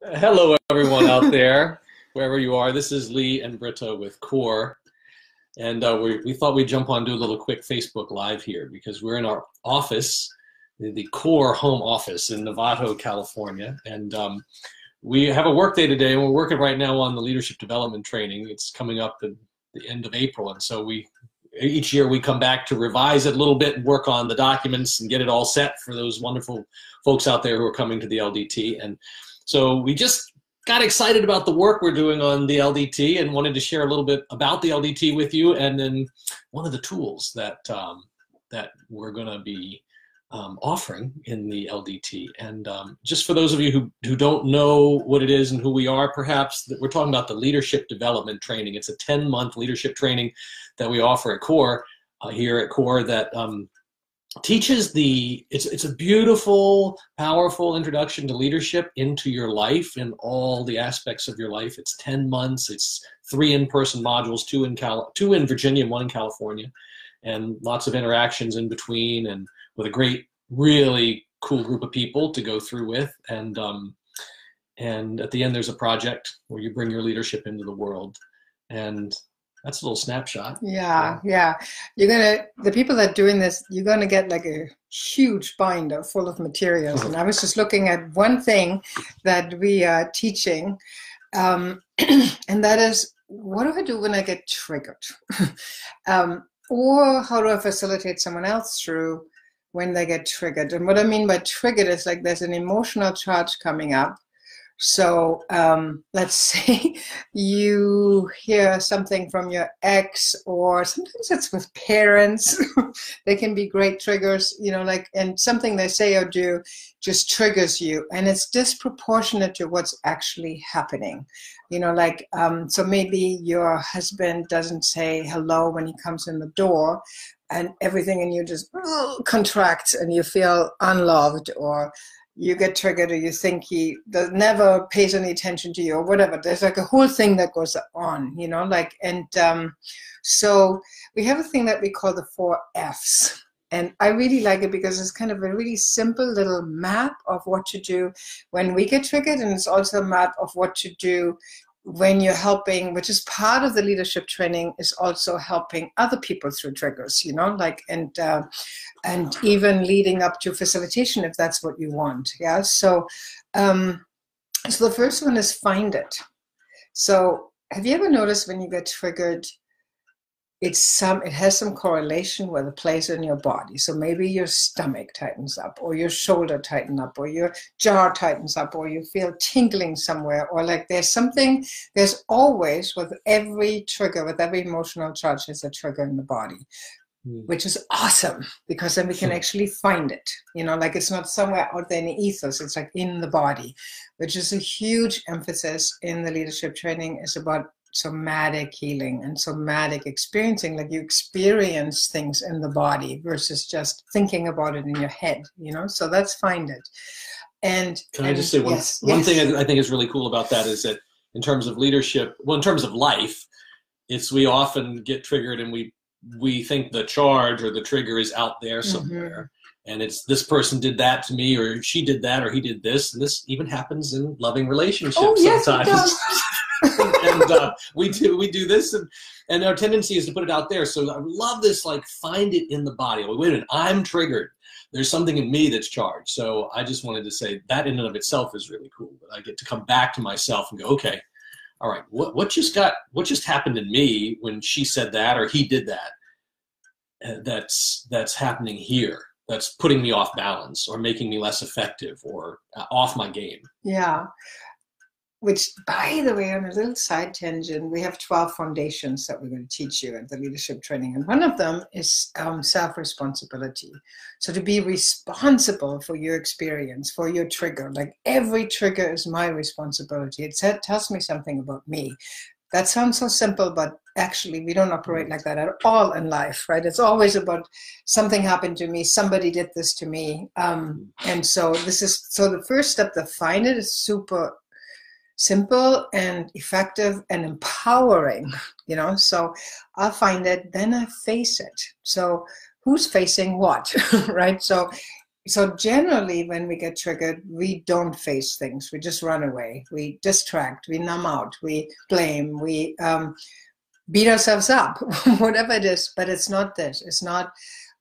Hello, everyone out there, wherever you are. This is Lee and Britta with COR, and we thought we'd jump on and do a little quick Facebook Live here because we're in our office, the COR home office in Novato, California, and we have a work day today, and we're working right now on the leadership development training. It's coming up at the end of April, and so each year we come back to revise it a little bit and work on the documents and get it all set for those wonderful folks out there who are coming to the LDT. And so we just got excited about the work we're doing on the LDT and wanted to share a little bit about the LDT with you, and then one of the tools that that we're going to be offering in the LDT. And just for those of you who don't know what it is and who we are, perhaps, that we're talking about the leadership development training. It's a 10-month leadership training that we offer at COR, here at COR, that teaches it's a beautiful, powerful introduction to leadership into your life and all the aspects of your life. It's 10 months. It's 3 in-person modules, 2 in Virginia and 1 in California, and lots of interactions in between, and with a great, really cool group of people to go through with. And at the end, there's a project where you bring your leadership into the world. And that's a little snapshot. Yeah. The people that are doing this, you're gonna get like a huge binder full of materials. And I was just looking at one thing that we are teaching, and that is, what do I do when I get triggered? Or how do I facilitate someone else through when they get triggered? And what I mean by triggered is like there's an emotional charge coming up. So let's say you hear something from your ex, or sometimes it's with parents. They can be great triggers, and something they say or do just triggers you, and it's disproportionate to what's actually happening. So maybe your husband doesn't say hello when he comes in the door, and everything in you just contracts and you feel unloved, or you get triggered, or you think he never pays any attention to you, or whatever. There's like a whole thing that goes on, so we have a thing that we call the 4 Fs. And I really like it because it's kind of a really simple little map of what to do when we get triggered. And it's also a map of what to do when you're helping, which is part of the leadership training, is also helping other people through triggers, and even leading up to facilitation, if that's what you want. Yeah. So, so the first one is find it. So have you ever noticed when you get triggered, it has some correlation with a place in your body? So maybe your stomach tightens up, or your shoulder tightens up, or your jaw tightens up, or you feel tingling somewhere, or like there's always, with every trigger, with every emotional charge, there's a trigger in the body, which is awesome, because then we can actually find it. It's not somewhere out there in the ethos, it's like in the body, which is a huge emphasis in the leadership training, is about somatic healing and somatic experiencing. Like you experience things in the body versus just thinking about it in your head, so let's find it. And can I just say one thing I think is really cool about that is that in terms of leadership, well, in terms of life, we often get triggered and we think the charge or the trigger is out there somewhere. And it's, this person did that to me, or she did that, or he did this. And this even happens in loving relationships sometimes. Yes, and we do this, and our tendency is to put it out there. So I love this, like, find it in the body. Wait a minute, I'm triggered. There's something in me that's charged. So I just wanted to say that in and of itself is really cool. That I get to come back to myself and go, okay, all right, what just happened in me when she said that or he did that? That's happening here. That's putting me off balance, or making me less effective, or off my game. Yeah. Which, by the way, on a little side tangent, we have 12 foundations that we're going to teach you at the leadership training. And one of them is self-responsibility. So to be responsible for your experience, for your trigger. Like every trigger is my responsibility. It tells me something about me. That sounds so simple, but actually we don't operate like that at all in life, right? It's always about something happened to me, somebody did this to me. And so the first step to find it is super simple and effective and empowering, so I'll find it, then I face it. So who's facing what, right? So so generally when we get triggered, we don't face things. We just run away. We distract, we numb out, we blame, we beat ourselves up, whatever it is. But it's not this. It's not,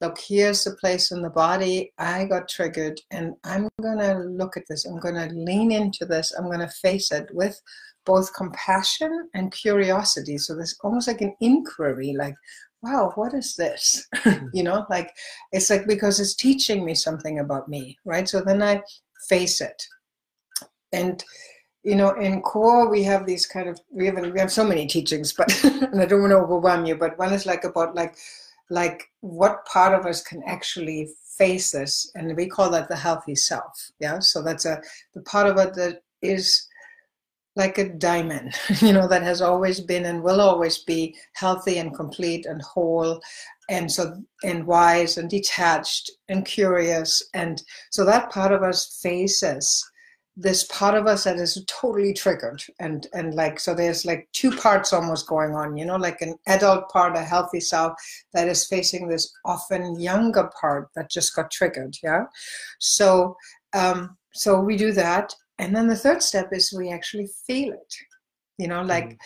look, here's the place in the body. I got triggered and I'm going to look at this. I'm going to lean into this. I'm going to face it with both compassion and curiosity. So there's almost like an inquiry, like, wow, what is this? You know, like, it's like, because it's teaching me something about me, right? So then I face it. And, you know, in CORE, we have these kind of, we have so many teachings, but, and I don't want to overwhelm you, but one is like about like what part of us can actually face this. And we call that the healthy self. Yeah. So that's the part of it that is like a diamond, you know, that has always been and will always be healthy and complete and whole, and so, and wise and detached and curious. And so that part of us faces this part of us that is totally triggered, and like, so there's like two parts almost going on, you know, like an adult part, a healthy self, that is facing this often younger part that just got triggered. Yeah. So so we do that. And then the third step is we actually feel it, you know, like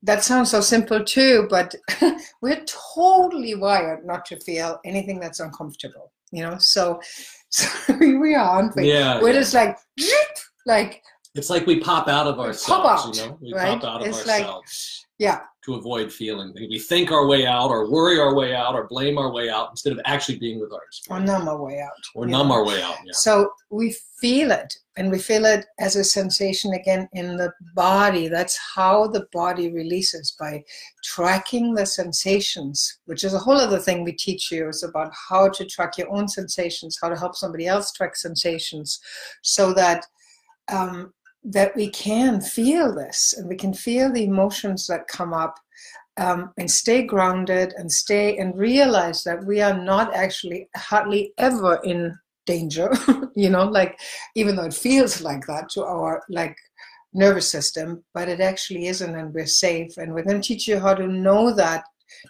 that sounds so simple too, but we're totally wired not to feel anything that's uncomfortable, you know, so we are, aren't we? Yeah. We're just like it's like we pop out of ourselves, you know, we right? pop out of it's ourselves. Like, yeah. To avoid feeling. We think our way out, or worry our way out, or blame our way out, instead of actually being with our experience. Or numb our way out. Or numb our way out, yeah. So we feel it, and we feel it as a sensation again in the body. That's how the body releases, by tracking the sensations, which is a whole other thing we teach you. It's about how to track your own sensations, how to help somebody else track sensations, so that that we can feel this, and we can feel the emotions that come up, and stay grounded, and stay and realize that we are not actually hardly ever in danger, you know, like, even though it feels like that to our like nervous system, but it actually isn't, and we're safe. And we're going to teach you how to know that,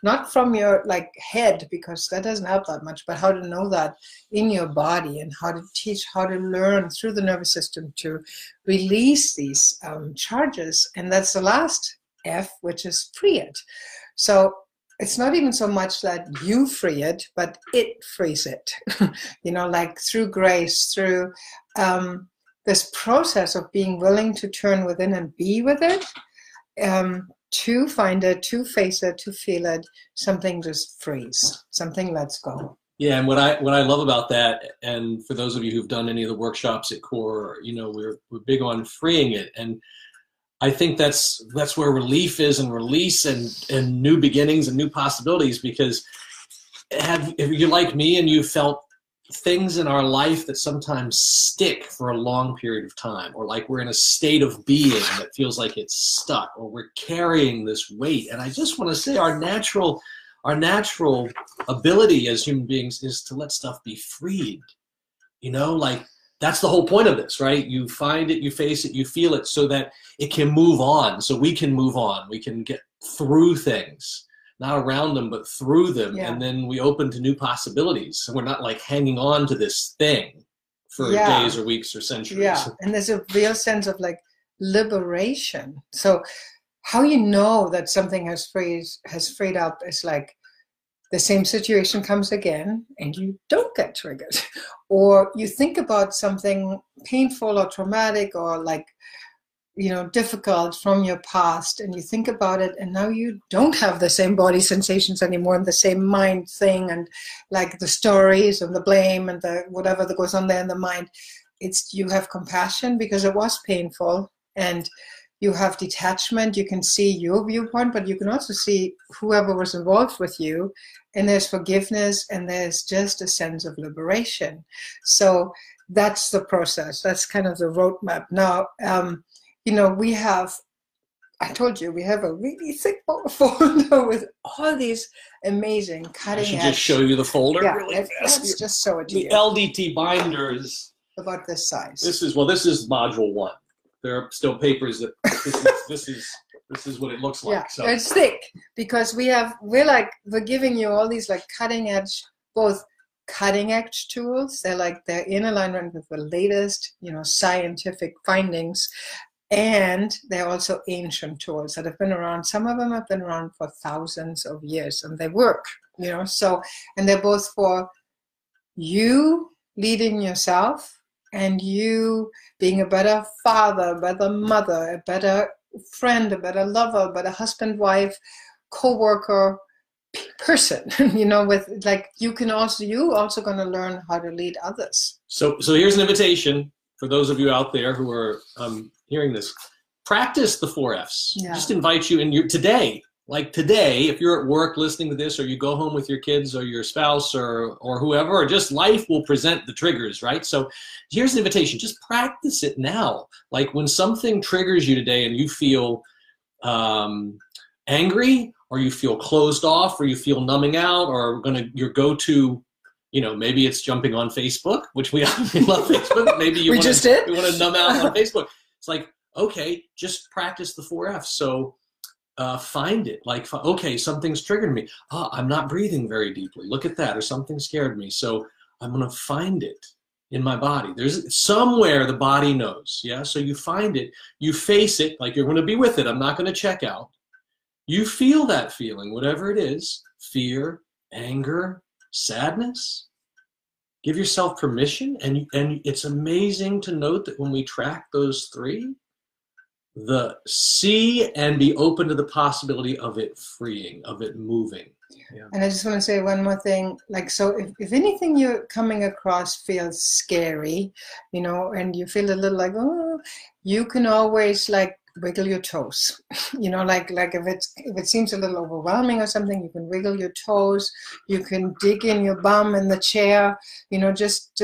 not from your like head, because that doesn't help that much, but how to know that in your body, and how to teach, how to learn through the nervous system to release these charges. And that's the last F, which is free it. So it's not even so much that you free it, but it frees it, you know, like through grace, through this process of being willing to turn within and be with it, to find it, to face it, to feel it, something just frees, something lets go. Yeah, and what I love about that, and for those of you who've done any of the workshops at CORE, you know, we're big on freeing it, and I think that's where relief is, and release, and new beginnings and new possibilities. Because if you're like me and you felt things in our life that sometimes stick for a long period of time, or like we're in a state of being that feels like it's stuck, or we're carrying this weight. And I just want to say our natural ability as human beings is to let stuff be freed. You know, like, that's the whole point of this, right? You find it, you face it, you feel it, so that it can move on, so we can move on. We can get through things, not around them, but through them. Yeah. And then we open to new possibilities. So we're not like hanging on to this thing for days or weeks or centuries. Yeah, and there's a real sense of like liberation. So how you know that something has freed up is like, the same situation comes again and you don't get triggered, or you think about something painful or traumatic or like, you know, difficult from your past, and you think about it, and now you don't have the same body sensations anymore, and the same mind thing, and like the stories and the blame and the whatever that goes on there in the mind. It's, you have compassion because it was painful, and you have detachment. You can see your viewpoint, but you can also see whoever was involved with you, and there's forgiveness, and there's just a sense of liberation. So that's the process. That's kind of the roadmap. Now, you know, we have, I told you, we have a really thick folder with all these amazing cutting edge. I should just show you the folder really fast. Let's just show it to you. The LDT binder is about this size. This is module 1. There are still papers that this is what it looks like. Yeah, so it's thick because we're giving you all these like cutting edge, both cutting edge tools. They're in alignment with the latest, scientific findings. And they're also ancient tools that have been around. Some of them have been around for thousands of years, and they work, so, and they're both for you leading yourself and you being a better father, a better mother, a better friend, a better lover, a better husband, wife, co-worker, person, with you also going to learn how to lead others. So here's an invitation for those of you out there who are hearing this. Practice the 4 Fs. Yeah. Just invite you, and today, if you're at work listening to this, or you go home with your kids or your spouse or whoever, or just life will present the triggers, right? So here's an invitation. Just practice it now. Like when something triggers you today and you feel angry, or you feel closed off, or you feel numbing out, or your go-to, maybe it's jumping on Facebook, which we love Facebook. Maybe you want to numb out on Facebook. It's like, okay, just practice the 4 Fs. So find it. Okay, something's triggered me. I'm not breathing very deeply. Look at that. Or something scared me. So I'm going to find it in my body. There's somewhere the body knows. Yeah. So you find it. You face it. Like you're going to be with it. I'm not going to check out. You feel that feeling, whatever it is, fear, anger, sadness. Give yourself permission, and it's amazing to note that when we track those 3, see and be open to the possibility of it freeing, of it moving. Yeah. And I just want to say one more thing. So if anything you're coming across feels scary, and you feel a little you can always wiggle your toes, if it seems a little overwhelming or something, you can wiggle your toes, you can dig in your bum in the chair, just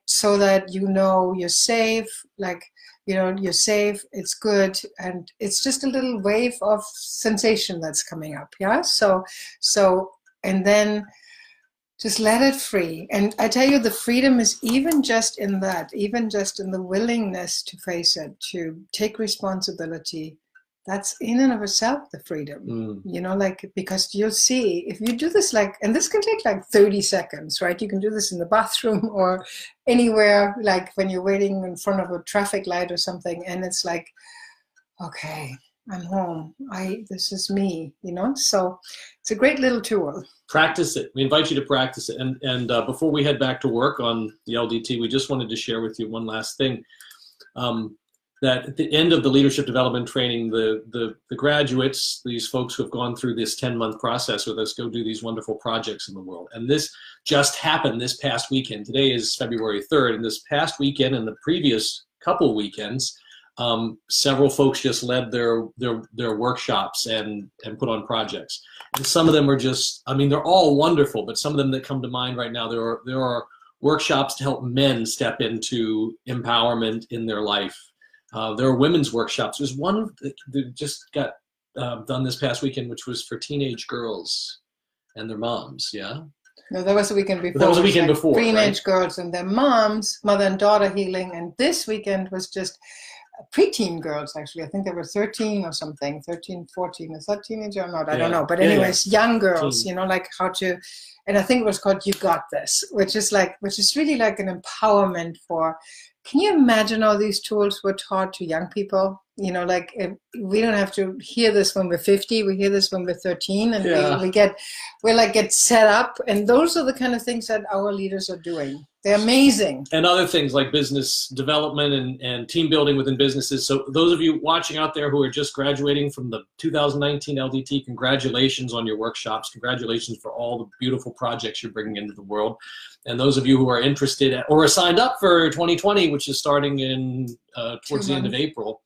so that you're safe, you're safe, it's good, and it's just a little wave of sensation that's coming up, yeah? So, and then just let it free. And I tell you, the freedom is even just in that, even just in the willingness to face it, to take responsibility. That's in and of itself the freedom, because you'll see, if you do this and this can take 30 seconds, right? You can do this in the bathroom or anywhere, when you're waiting in front of a traffic light or something, and it's okay, I'm home. This is me, So it's a great little tool. Practice it. We invite you to practice it. And before we head back to work on the LDT, we just wanted to share with you one last thing. That at the end of the leadership development training, the graduates, these folks who have gone through this 10-month process with us, go do these wonderful projects in the world. And this just happened this past weekend. Today is February 3rd. And this past weekend and the previous couple weekends, several folks just led their workshops and put on projects. And some of them are just, they're all wonderful, but some of them that come to mind right now, there are workshops to help men step into empowerment in their life. There are women's workshops. There's one that just got done this past weekend, which was for teenage girls and their moms, yeah? No, that was the weekend before. That was the weekend before, teenage girls and their moms, mother and daughter healing. And this weekend was just preteen girls, actually. I think they were 13 or something, 13, 14. Is that teenager or not? I don't know. But anyways, young girls, how to, and I think it was called You Got This, which is really an empowerment for, can you imagine all these tools were taught to young people? We don't have to hear this when we're 50, we hear this when we're 13, and we get set up. And those are the kind of things that our leaders are doing. They're amazing. And other things like business development and team building within businesses. So those of you watching out there who are just graduating from the 2019 LDT, congratulations on your workshops. Congratulations for all the beautiful projects you're bringing into the world. And those of you who are interested or are signed up for 2020, which is starting in towards the end of April,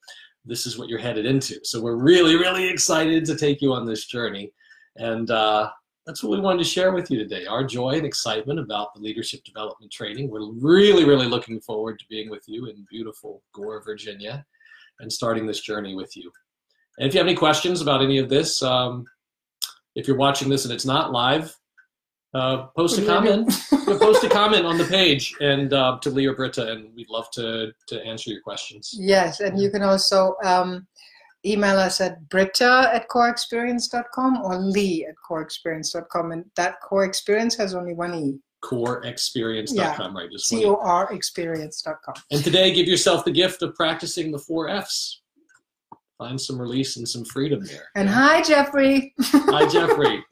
this is what you're headed into. So we're really, really excited to take you on this journey. And that's what we wanted to share with you today, our joy and excitement about the leadership development training. We're really, really looking forward to being with you in beautiful Gore, Virginia, and starting this journey with you. And if you have any questions about any of this, if you're watching this and it's not live, post a comment. Post a comment on the page and to Lee or Britta, and we'd love to answer your questions. Yes, and you can also email us at britta@coreexperience.com or lee@coreexperience.com, and that core experience has only one E. CORExperience.com, right? Just CORExperience.com. And today, give yourself the gift of practicing the 4 Fs. Find some release and some freedom there. And hi, Jeffrey. Hi, Jeffrey.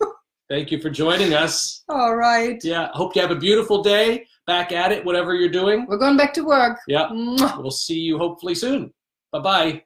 Thank you for joining us. All right. Yeah, hope you have a beautiful day. Back at it, whatever you're doing. We're going back to work. Yeah. Mwah. We'll see you hopefully soon. Bye-bye.